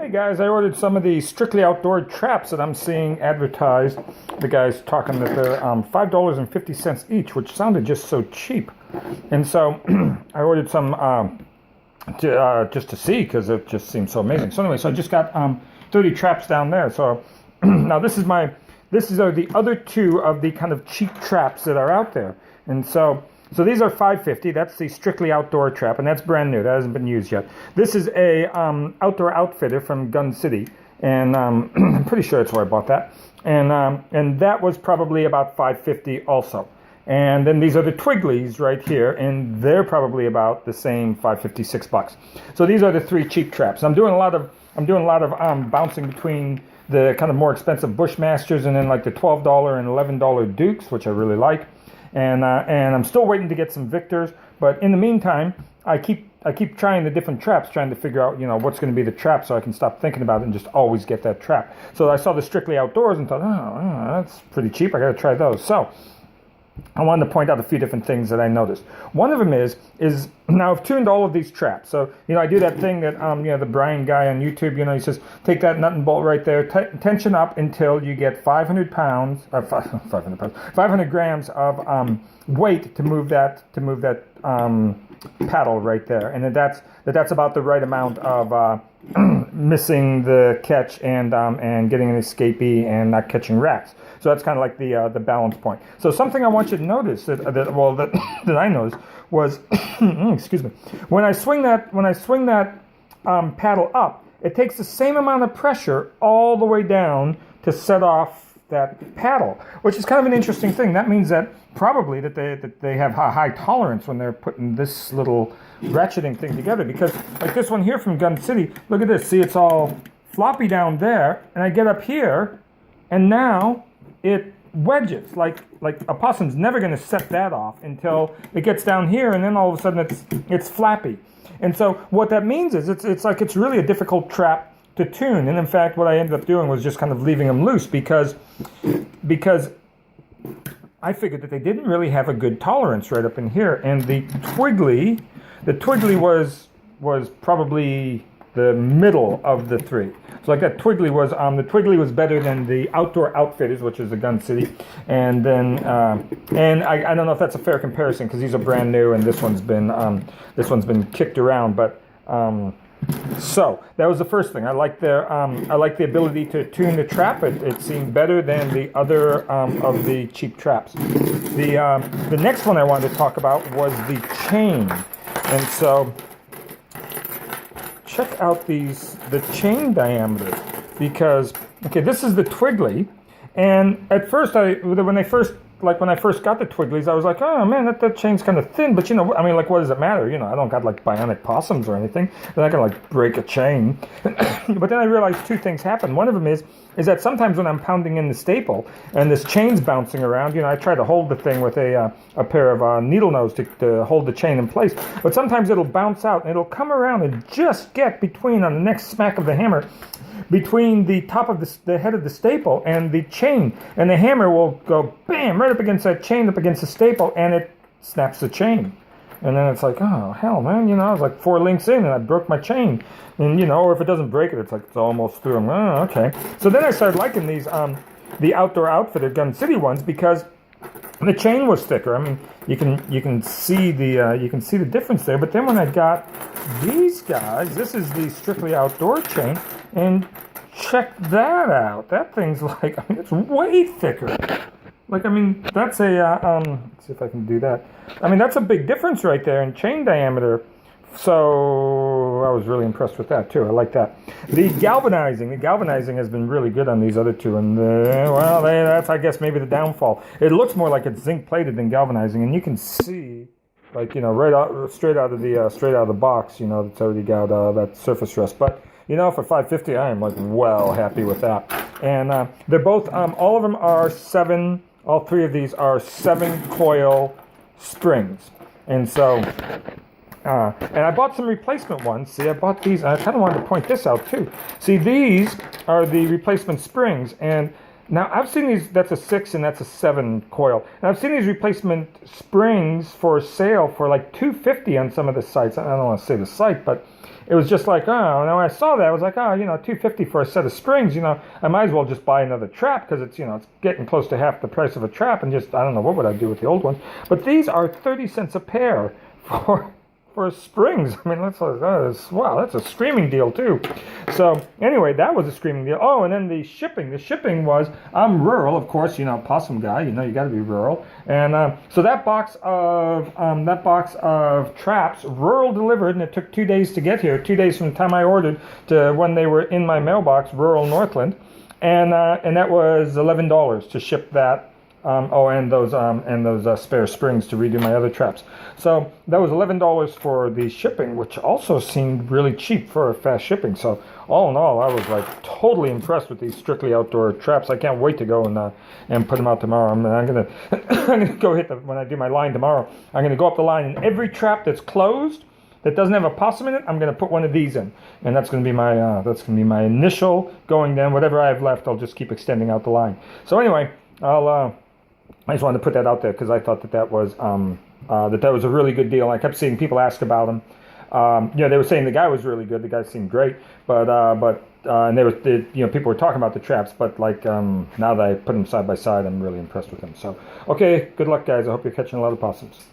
Hey guys, I ordered some of the strictly outdoor traps that I'm seeing advertised. The guy's talking that they're $5.50 each, which sounded just so cheap. And so I ordered some just to see because it just seems so amazing. So anyway, so I just got 30 traps down there. So now these are the other two of the kind of cheap traps that are out there. And so these are $5.50. That's the strictly outdoor trap, and that's brand new. That hasn't been used yet. This is a outdoor outfitter from Gun City, and I'm pretty sure that's where I bought that. And that was probably about $5.50 also. And then these are the Twigglies right here, and they're probably about the same $5.50, $6. So these are the three cheap traps. I'm doing a lot of bouncing between the kind of more expensive Bushmasters and then like the $12 and $11 Dukes, which I really like. And I'm still waiting to get some Victors, but in the meantime, I keep trying the different traps, trying to figure out, what's going to be the trap so I can stop thinking about it and just always get that trap. So I saw the Strictly Outdoors and thought, that's pretty cheap. I got to try those. So I wanted to point out a few different things that I noticed. One of them is now I've tuned all of these traps. So, I do that thing that, the Brian guy on YouTube, he says, take that nut and bolt right there, tension up until you get 500 grams of weight to move that paddle right there. And that's about the right amount of missing the catch and getting an escapee and not catching rats. So that's kind of like the balance point. So something I want you to notice that I noticed was, excuse me, when I swing that paddle up, it takes the same amount of pressure all the way down to set off that paddle, which is kind of an interesting thing. That means that probably that they have a high tolerance when they're putting this little ratcheting thing together. Because like this one here from Gun City, look at this. See, it's all floppy down there, and I get up here, and now it wedges. Like a possum's never going to set that off until it gets down here, and then all of a sudden it's flappy. And so what that means is it's really a difficult trap to tune. And in fact, what I ended up doing was just kind of leaving them loose because I figured that they didn't really have a good tolerance right up in here. And the Twiggly was probably the middle of the three. So like that Twiggly was better than the Outdoor Outfitters, which is the Gun City, and then and I don't know if that's a fair comparison because these are brand new and this one's been kicked around, but so that was the first thing. I like the ability to tune the trap. It seemed better than the other of the cheap traps. The next one I wanted to talk about was the chain, and so check out the chain diameter, because this is the Twiggly, and at first when I first got the Twigglies, I was like, oh man, that chain's kind of thin, but what does it matter? I don't got like bionic possums or anything. They're not gonna like break a chain. But then I realized two things happen. One of them is that sometimes when I'm pounding in the staple and this chain's bouncing around, I try to hold the thing with a pair of needle nose to hold the chain in place. But sometimes it'll bounce out and it'll come around and just get between, on the next smack of the hammer, between the top of the head of the staple and the chain, and the hammer will go bam right up against that chain, up against the staple, and it snaps the chain. And then it's like, oh hell, man, I was like 4 links in and I broke my chain, and or if it doesn't break it, it's like it's almost through. Oh, okay. So then I started liking these the Outdoor Outfitter Gun City ones because the chain was thicker. I mean, you can see the difference there. But then when I got these guys, this is the Strictly Outdoor chain, and check that out. That thing's like, it's way thicker. That's a let's see if I can do that. That's a big difference right there in chain diameter. So I was really impressed with that too. I like that. The galvanizing has been really good on these other two, and that's I guess maybe the downfall. It looks more like it's zinc plated than galvanizing, and you can see, right out straight out of the box, that's already got that surface rust. But for $5.50, I am like well happy with that. And they're both all of them are 7. All 3 of these are 7 coil springs, and so. And I bought some replacement ones. See, I bought these. I kind of wanted to point this out too. See, these are the replacement springs. And now I've seen these, that's a 6 and that's a 7 coil. And I've seen these replacement springs for sale for like $250 on some of the sites. I don't want to say the site, but it was just like, oh, and when I saw that, I was like, oh, $250 for a set of springs, I might as well just buy another trap because it's, it's getting close to half the price of a trap, and just, I don't know, what would I do with the old ones? But these are 30 cents a pair for springs. I mean, wow, that's a screaming deal too. So anyway, that was a screaming deal. Oh, and then the shipping. The shipping was, I'm rural, of course, possum guy, you got to be rural. And so that box of traps, rural delivered, and it took 2 days to get here. 2 days from the time I ordered to when they were in my mailbox, rural Northland, and that was $11 to ship that. And those spare springs to redo my other traps. So that was $11 for the shipping, which also seemed really cheap for fast shipping. So all in all, I was like totally impressed with these Strictly Outdoor traps. I can't wait to go and put them out tomorrow. I'm gonna I'm gonna go when I do my line tomorrow. I'm gonna go up the line, and every trap that's closed that doesn't have a possum in it, I'm going to put one of these in, and that's going to be my initial going. Then whatever I have left, I'll just keep extending out the line. So anyway, I just wanted to put that out there because I thought that was a really good deal. I kept seeing people ask about them. They were saying the guy was really good. The guy seemed great, but people were talking about the traps. But now that I put them side by side, I'm really impressed with them. So okay, good luck, guys. I hope you're catching a lot of possums.